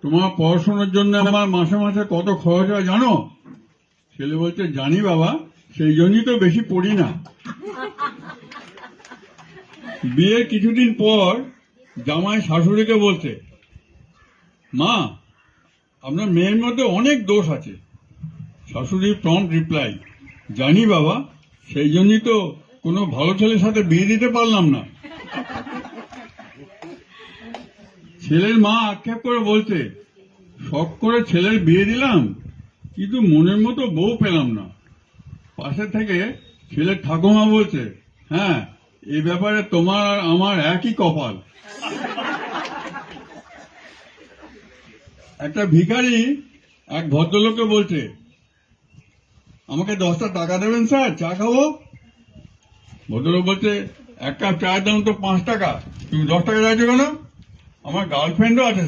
তোমার পড়াশোনার জন্য আমার মাসে মাসে কত খরচ হয় জানো? ছেলে বলছে, জানি বাবা, সেই জন্যই তো বেশি পড়ি না। বিয়ের কিছুদিন পর জামাই শাশুড়িকে বলছে, মা, আপনার মেয়ের মধ্যে অনেক দোষ আছে। শাশুড়ি প্রম্পট রিপ্লাই, জানি বাবা, সেই জন্যই তো কোনো ভালো ছেলের সাথে বিয়ে দিতে পারলাম না। ছেলের মা আক্ষেপ করে বলছে, শখ করে ছেলের বিয়ে দিলাম, কিন্তু মনের মতো বউ পেলাম না। পাশে থেকে ছেলের ঠাকুমা বলছে, হ্যাঁ, এই ব্যাপারে তোমার আর আমার একই কপাল। একটা ভিখারি এক ভদ্রলোককে বলছে, আমাকে 10টা টাকা দেবেন স্যার, চা খাবো। ভদ্রলোক বলছে, এক কাপ চায়ের দাম তো 5 টাকা, তুমি 10 টাকা চাইছো কেন? আমার গার্লফ্রেন্ডও আছে